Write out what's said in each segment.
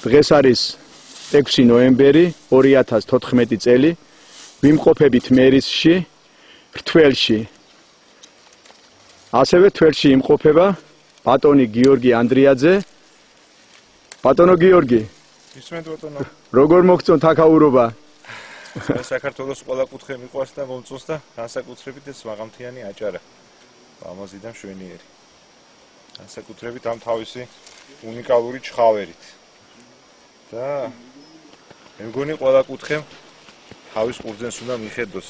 დღეს არის 6 ნოემბერი 2014 წელი. ვიმყოფებით მერისში, რთველში. ასევე თველში იმყოფება ბატონი გიორგი ანდრიაძე. ბატონო გიორგი, ისმენთ ბატონო. როგორ მოგწონთ აქაურობა? საქართველოს ყველა კუთხე მიყვარს და მომწონს და განსაკუთრებით ეს მაღალმთიანი აჭარა. ლამაზი და მშვენიერი. განსაკუთრებით ამ თავისი უნიკალური ჩხავერით. და მე მგონი ყველა კუთხემ თავის ყურძენს უნდა მიხედოს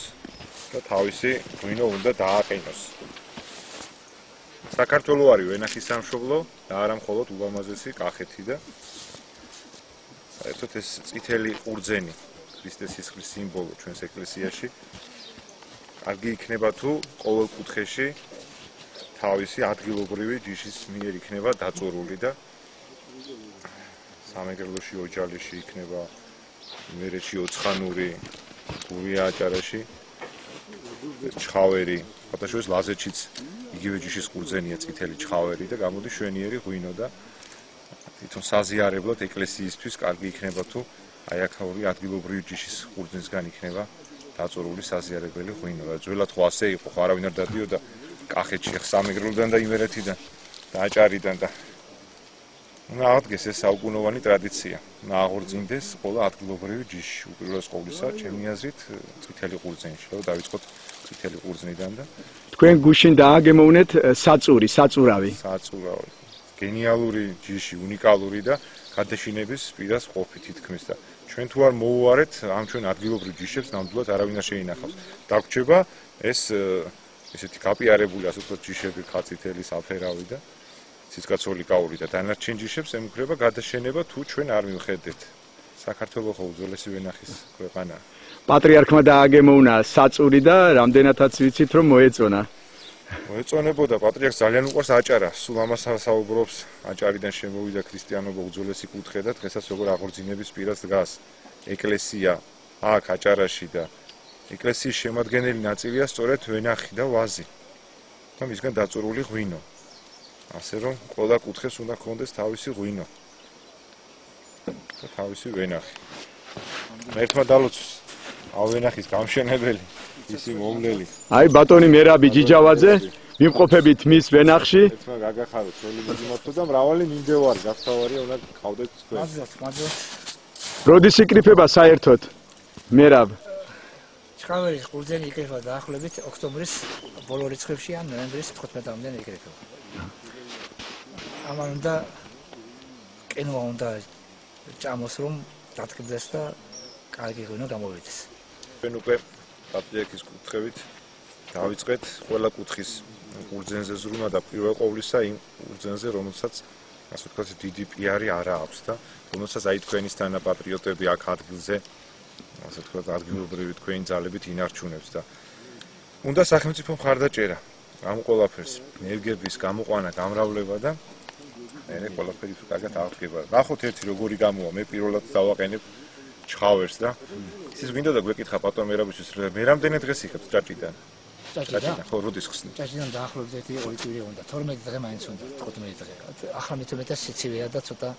და თავისი ღვინო უნდა დააყენოს. საქართველოს არის ვენახის სამშობლო და არა მხოლოდ ულამაზესი კახეთი და საერთოდ ეს წითელი ყურძენი ქრისტეს სისხლის სიმბოლო ჩვენს ეკლესიაში კარგი იქნება თუ ყოველ კუთხეში თავისი ადგილობრივი ჯიშის მიერ იქნება დაწურული და სამეგრელოში ოჯალეში იქნება იმერეთში ოცხანური გურია აჭარაში ჩხავერი ფათაშოვის ლაზეთშიც იგივე ჯიშის ყურძენია წითელი ჩხავერი და გამოდის შვენიერი ღვინო და თვითონ საზიარებლად ეკლესიისთვის კარგი იქნება თუ აი აქაური ადგილობრივი ჯიშის ყურძენისგან იქნება დაწურული საზიარებელი ღვინო და ძველად ხო ასე იყო ხო არავინ არ დადიოდა კახეთში სამეგრელოდან და იმერეთიდან და აჭარიდან და აღდგეს ეს საუკუნოვანი ტრადიცია აღორძინდეს ყველა ადგილობრივი ჯიში უპირველეს ყოვლისა ჩემი აზრით წითელი ყურძენში რომ დავიწყოთ წითელი ყურძნიდან და თქვენ გუშინ დააგემოვნეთ საწურავი გენიალური ჯიში უნიკალური და გადაშინების პირას ყოფით თითქმის და ჩვენ თუ არ მოუვარეთ ამ ჩვენ ადგილობრივ ჯიშებს ნამდვილად არავინ არ შეინახავს დაგვრჩება ეს ესეთი გაპიარებული ასე ვთქვათ ჯიშები ხაცითელი საფერავი და ციცკაცოლი კაური და დანარჩენ ჯიშებს ემუქრება გადაშენება თუ ჩვენ არ მივხედეთ საქართველოს ხო უძველესი ვენახის ქვეყანა პატრიარქმა დააგემოვნა საწური და რამდენადაც ვიცით რომ მოეწონა მოეწონებოდა პატრიარქს ძალიან უყვარს აჭარა სულ ამას საუბრობს აჭარიდან შემოვიდა ქრისტიანობა უძველესი კუთხე და დღესაც როგორ აღორძინების პირას დგას ეკლესია აქ აჭარაში და ეკლესიის შემადგენელი ნაწილია სწორედ ვენახი და ვაზი და მისგან დაწურული ღვინო ასე რომ ყველა კუთხეს უნდა ქონდეს თავისი ღვინო და თავისი ვენახი ერთმა დალოცოს ავენახის გამშენებელი ისი მომლელი აი ბატონი მერაბი ჯიჯავაძე ვიმყოფებით მის ვენახში ერთმა გაგახაროთ ძველი მიმართო და მრავალი მიმდევარი გასთავარია უნდა ყავდეთ თქვენ როდის იკრიფება საერთოდ მერაბ ჩხავერის ყურძენი იკრიფება დაახლოებით ოქტომბრის ბოლო რიცხვებში ან ნოემბრის 15-მდე იკრიფება ამან უნდა კენოა უნდა ჭამოს რომ დათქმდეს და კარგი ღვინო გამოვიდეს ჩვენ უკვე პატრიარქის კუთხევით დავიწყეთ ყველა კუთხის ყურძენზე ზრუნვა და პირველ ყოვლისა იმ ყურძენზე რომელსაც ასე ვთქვათ დიდი პიარი არა აქვს და რომელსაც აი თქვენისთან პატრიოტები აქ ადგილზე ასე ვთქვათ ადგილობრივი თქვენი ძალებით ინარჩუნებს და უნდა სახელმწიფო მხარდაჭერა ამ ყველაფერს ენერგიების გამოყვანა გამრავლება და მე ყველაფერი კარგად აღდგება ნახოთ ერთი როგორი გამოვა მე პირველად დავაყენებ ჩხავერს და ის მინდა და გვეკითხა ბატონ მერაბისთვის მე რამდენი დღეს იქებს ჭაჭიდან ხო როდის ხსნით ჭაჭიდან დაახლოებით 2 კვირი უნდა 12 დღე მაინც უნდა 15 დღე ახლა მithumetas სიცივეა და ცოტა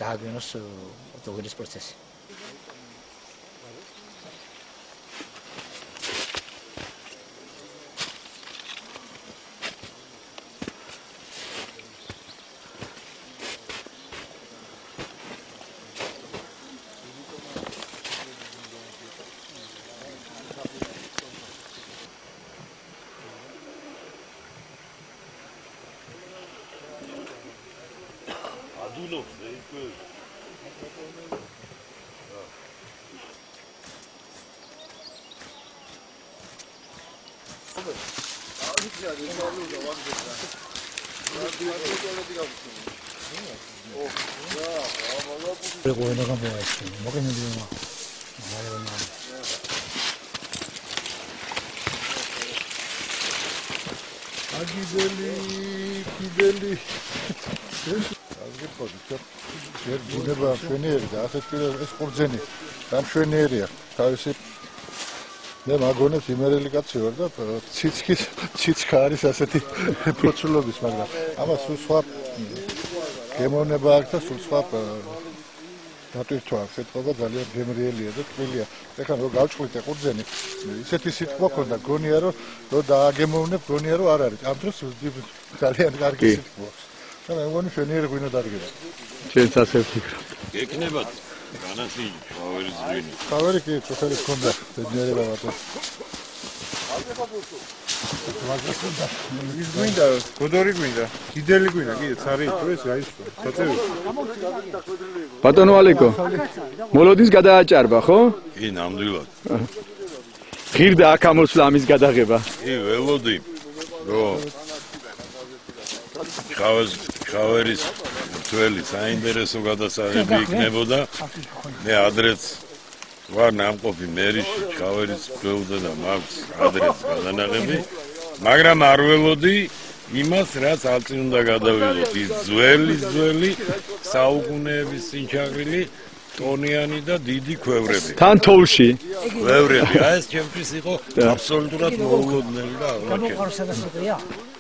დააგვენოს დოგერის პროცესი Fideli. Buნება მშვენიერი და ასეთ პირას ეს ყურძენი გამშვენიერია. თავისი მე მაგონებს იმერელი კაცი ვარ და ციცქა არის ასეთი პროცულობის, მაგრამ ამას სულ სხვა გემოვნება აქვს და სულ სხვა დატვირთვა შეთქობა ძალიან გემრიელია და თბილია. ეხლა რო გავჭყვიტე ყურძენი, ისეთი სიტყვა ქონდა, გონია რომ დააგემოვნებ, გონია რომ არ არის. ამ დროს ძალიან კარგი სიტყვა. და მე მგონი შენიერი ღვინო დადგება. ჩვენც ასე ვფიქრობთ. გეკნებათ განათლილი შავერის ღვინო. შავერი კი წუთელი ქონდა, ბედნიერება ვატო. ის გვინდა, გოდორი გვინდა, დიდელი გვინდა, კიდე ცარი იყო ეს რა ის საწევი. ბატონო ალეკო. მოლოდის გადააჭარბა, ხო? კი, ნამდვილად. ღირდა აქ ამოსვლა ამის გადაღება. კი, ველოდი, რომ შავერის მთველი საინტერესო გადასაღები იქნებოდა. მე ადრეც ვარ ნამყოფი მერიში შავერის მღვდელთა და მაქვს ადრეც გადანაღები, მაგრამ არ ველოდი იმას, რაც ალწინ უნდა გადავიღოთ. ის ძველი საუკუნეების წინჩაღრილი ტონიანი და დიდი ქვევრები. თან თოვლში. ქვევრები, ეს ჩემთვის იყო აბსოლუტურად მოულოდნელი და აღმოჩენილი.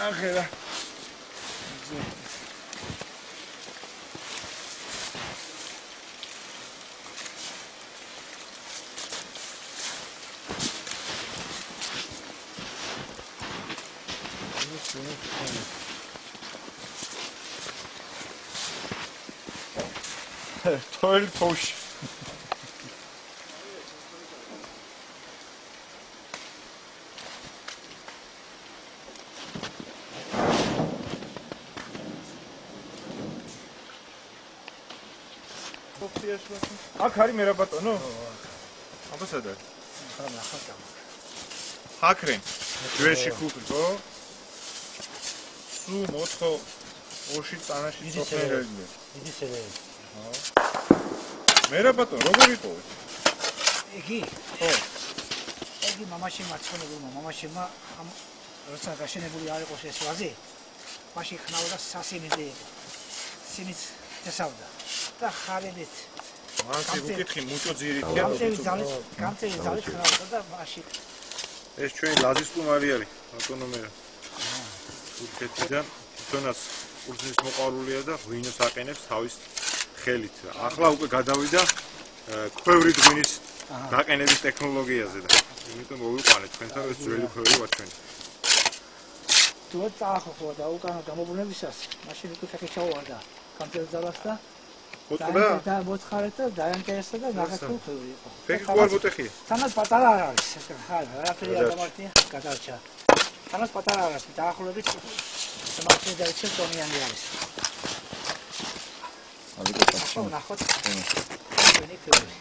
ნახე. თოელი თოვლში. აქ არის მე რა ბატონო? აბა სადა? აქრენ. ჯვეში ხუქრო. სუ მოთხო ოში წანაში წოფნერელი. დიდი სერვერი. მე რა ბატონო, როგორ იყო? იგი? ხო. იგი მამაში მაცხონებულმა, მამაშიმა ამ როცა გაშენებული არ იყოს ეს ვაზი, მაშინ ხნაოდა სასიმინდი. სიმიც ესავდა. და ხარებით მაშინ უკითხი მუჭო ძირითია. გამწევი ძალით ხნაოდა და მაშინ ეს ჩვენი ლაზის სტუმარი არის, ბატონო მე. თურქეთიდან თვითონაც ყურძნის მოყვარულია და ღვინოს აყენებს თავის ხელით. ახლა უკვე გადავიდა ქვევრი ღვინის გაყენების ტექნოლოგიაზე და იმიტომ მოვიყვანეთ თქვენთან ეს ძველი ქვევრი ვაჩვენეთ. თუ წაახო და უკანა გამობრუნებისას მაშინ უკვე ხე ჩავარდა გამწევი ძალას და და მოთხარეთ და დაინტერესდა და ნახეთ ქვევრი იყო. ფეხი ხوار მოტეხია. თანაც პატარა არ არის ეს ხარ არაფერი არ დამარტია გადარჩა. თანაც პატარა არ არის დაახლოებით მაშინ დაიწყო ტონიანი არის. ალიკო ნახოთ. ვენი ქვევრი.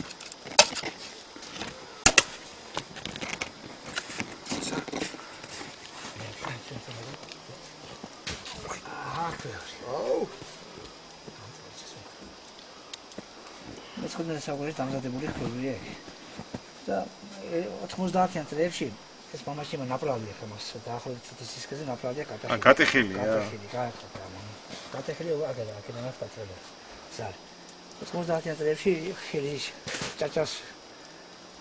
მეცხრე საუკუნის დამზადებული ქვევრია იგი. და 90-იან წლებში ეს მამაში ნაპრალია ხმას დაახლოებით ცოტა სისქეზე ნაპრალია გატეხილი. გატეხილია. გატეხილი აგერა აქედანაც პატრება. ზარ. 90-იან წლებში ხილი ჭაჭას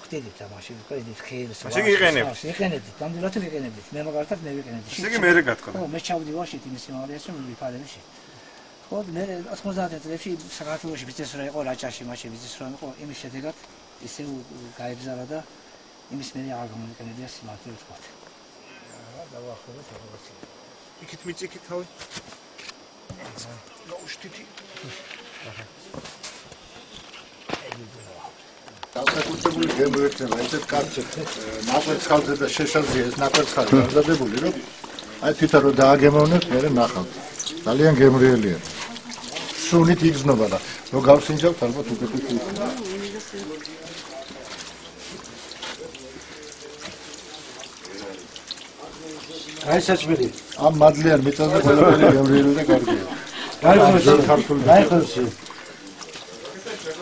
ხდიდით ამაში ყიდით ხილს. ასე იყენებთ. იყენებთ, ნამდვილად იყენებთ. მე მაგალითად მე ვიყენებდი. ესე იგი მე გათქვა. ხო, მე ჩავდი ვაშით იმის სიმაღლეში, მე ვიფარებში. ხო, მე 90-იან წლებში საქართველოში ბიზნესრა იყო რაჭაში, მაშინ ბიზნესრა იყო, იმის შედეგად ისე გაებზარა და იმის მე აღარ გამოიყენებია სიმართლე ვთქვა. რა დავახუროთ როგორც. იქით მიწიქით თავი. ნოუშტიტი. განსაკუთრებული გემრიელება ესეთ კაცებს ნაკვერცხალზე და შეშაზია ეს ნაკვერცხალი დამზადებული რომ აი თვითონ რომ დააგემოვნებს მე ნახავთ ძალიან გემრიელია სუნით იგზნობა და რო გავსინჯავთ ალბათ უკეთესი იქნება აი საჭმელი ამ მადლიან მიწაზე ყველაფერი გემრიელი და კარგია აი ხოსი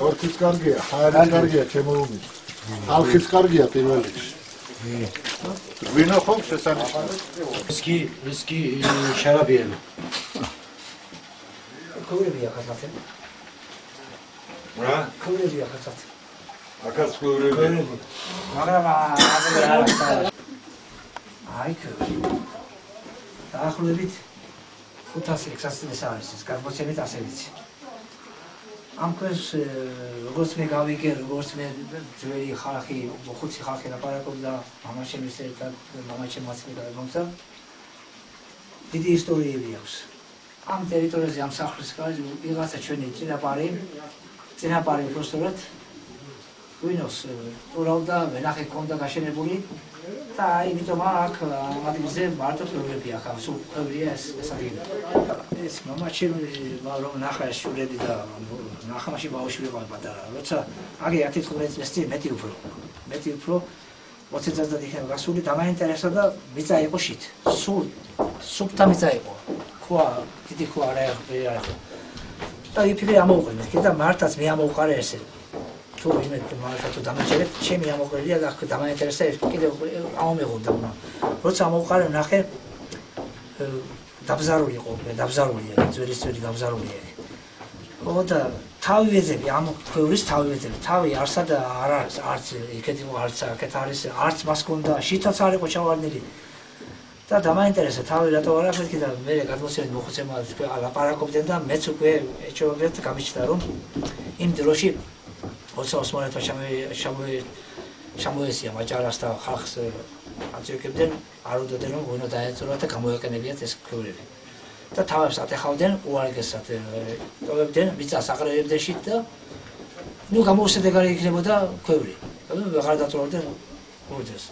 ორქის კარგია, ხაერი კარგია, ჩემო უმის. ხალხის კარგია პირველ რიგში. ღვინო ხომ შესანიშნავია. ვისკი შარაბიელი. კურებია ხასახე. რა? ქოვრებია ხათათ. აკაც ქოვრები. მაგრამ არა. აი ქოვრები. დაახლოებით 500-600 არის ეს გადმოცემით ასე ვიცი. ამ ქვეს როგორც მე გავიგე, როგორც მე ძველი ხალხი, ხუთი ხალხი ლაპარაკობდა მამაშემის ერთად, მამაჩემაც მე გამომცა. დიდი ისტორიები აქვს. ამ ტერიტორიაზე ამ სახლის კარგი ვიღაცა ჩვენი წინაპარი უბრალოდ ვინოს ურავდა, ვენახე ქონდა გაშენებული და იმიტომ აქ ამ ადგილზე მარტო პრობლემები აქვს, სულ ყველია ეს ადგილი. ეს მამაჩემი რომ ნახა ეს შურები და ნახამაში ბავშვი ვიყავ პატარა. როცა აგი 10-15 წლის წინ მეტი უფრო 20 წელიწად იქნება გასული, დამაინტერესა და მიწა იყო შით. სულ სუფთა მიწა იყო. დიდი ქვა არა იყო. და იფიქრე ამოვყენეთ კი და მართაც მე ამოვყარე ესე. თუ ვინმე მართაც თუ დამაჭერეთ, ჩემი ამოყრილია და დამაინტერესა კიდევ ამომეღო. როცა ამოვყარე ნახე დაბზარული იყო, დაბზარულია, ძველი დაბზარულია. ხო და თავი ვეძები, ამ ქვევრის თავი ვეძები. თავი არსად არ არის, არც იქეთი არც აქეთ არის, არც მას ქონდა, შითაც არ იყო ჩავარდნილი. და დამაინტერესა თავი რატო არ არის და მე გადმოცემით მოხუცებმა ლაპარაკობდნენ და მეც უკვე ეჭვობდეთ გამიჩნდა რომ იმ დროში როცა ოსმალეთმა შემოესია მაჭარას და ხალხს აწვევებდნენ არ უდოდნენ რომ ვინო დაეწურათ და გამოეყენებიათ ეს ქვევრები და თავებს ატეხავდნენ უარგესად ტოვებდნენ მიწას აყრევებდნენ შით და ნუ გამოუსადეგარი იქნებოდა ქვევრი ვეღარ დაწურავდნენ უძეს